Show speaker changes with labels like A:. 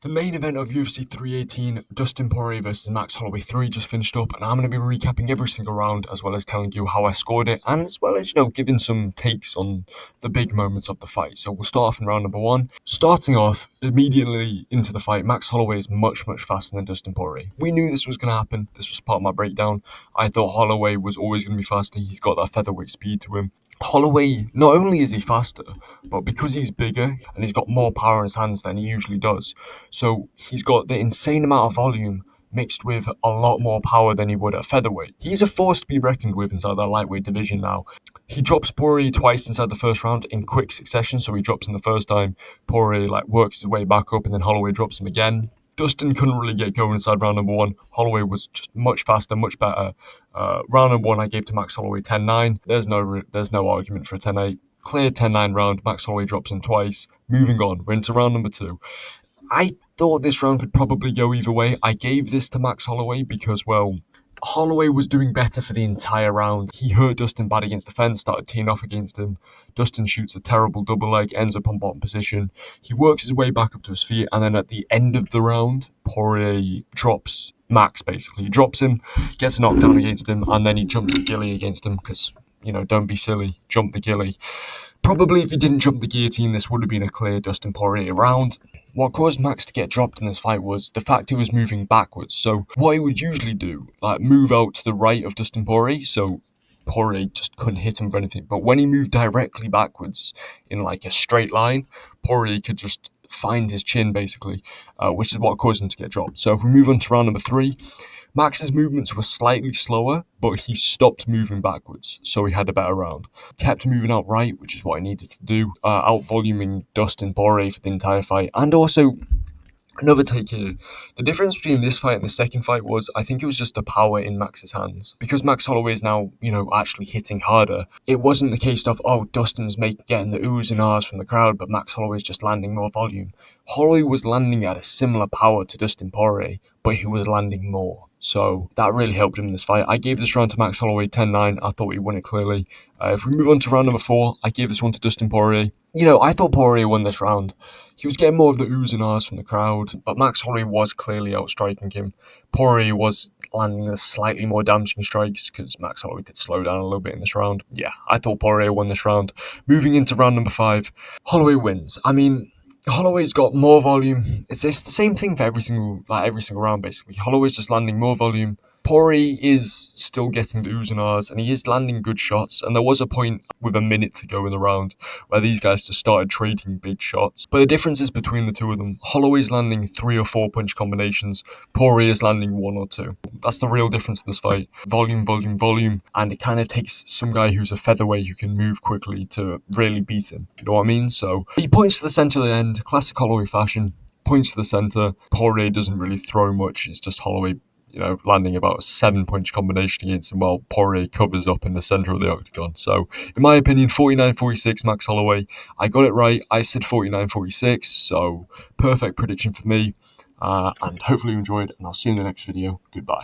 A: The main event of UFC 318, Dustin Poirier versus Max Holloway 3 just finished up, and I'm going to be recapping every single round as well as telling you how I scored it, and as well as, giving some takes on the big moments of the fight. So we'll start off in round number one. Starting off immediately into the fight, Max Holloway is much faster than Dustin Poirier. We knew this was going to happen. This was part of my breakdown. I thought Holloway was always going to be faster. He's got that featherweight speed to him. Holloway, not only is he faster, but because he's bigger and he's got more power in his hands than he usually does. So he's got the insane amount of volume mixed with a lot more power than he would at featherweight. He's a force to be reckoned with inside that lightweight division now. He drops Poirier twice inside the first round in quick succession. So he drops him the first time, Poirier works his way back up, and then Holloway drops him again. Dustin couldn't really get going inside round number one. Holloway was just much faster, much better. Round number one, I gave to Max Holloway 10-9. There's no argument for a 10-8. Clear 10-9 round. Max Holloway drops him twice. Moving on, we're into round number two. I thought this round could probably go either way. I gave this to Max Holloway because, Holloway was doing better for the entire round. He hurt Dustin bad against the fence, started teeing off against him. Dustin shoots a terrible double leg, ends up on bottom position. He works his way back up to his feet, and then at the end of the round, Poirier drops Max, basically. He drops him, gets a knockdown against him, and then he jumps the ghillie against him because, don't be silly, jump the ghillie. Probably if he didn't jump the guillotine, this would have been a clear Dustin Poirier round. What caused Max to get dropped in this fight was the fact he was moving backwards. So what he would usually do, move out to the right of Dustin Poirier, so Poirier just couldn't hit him for anything. But when he moved directly backwards in a straight line, Poirier could just find his chin basically, which is what caused him to get dropped. So if we move on to round number three, Max's movements were slightly slower, but he stopped moving backwards, so he had a better round. Kept moving out right, which is what he needed to do, out-voluming Dustin Poirier for the entire fight. And also, another take here, the difference between this fight and the second fight was, I think it was just the power in Max's hands. Because Max Holloway is now, actually hitting harder, it wasn't the case of, Dustin's getting the oohs and ahs from the crowd, but Max Holloway's just landing more volume. Holloway was landing at a similar power to Dustin Poirier, but he was landing more. So that really helped him in this fight. I gave this round to Max Holloway 10-9. I thought he won it clearly. If we move on to round number four, I gave this one to Dustin Poirier. I thought Poirier won this round. He was getting more of the oohs and ahs from the crowd, but Max Holloway was clearly outstriking him. Poirier was landing the slightly more damaging strikes because Max Holloway did slow down a little bit in this round. Yeah, I thought Poirier won this round. Moving into round number five, Holloway wins. Holloway's got more volume. It's the same thing for every single round, basically. Holloway's just landing more volume. Poirier is still getting the oohs and ahs, and he is landing good shots. And there was a point with a minute to go in the round where these guys just started trading big shots. But the difference is between the two of them. Holloway's landing 3 or 4 punch combinations. Poirier's landing 1 or 2. That's the real difference in this fight. Volume. And it kind of takes some guy who's a featherweight who can move quickly to really beat him. You know what I mean? So he points to the center of the end, classic Holloway fashion. Points to the center. Poirier doesn't really throw much. It's just Holloway landing about a 7 punch combination against him while Poirier covers up in the center of the octagon. So, in my opinion, 49-46 Max Holloway. I got it right. I said 49-46, so perfect prediction for me. And hopefully you enjoyed, and I'll see you in the next video. Goodbye.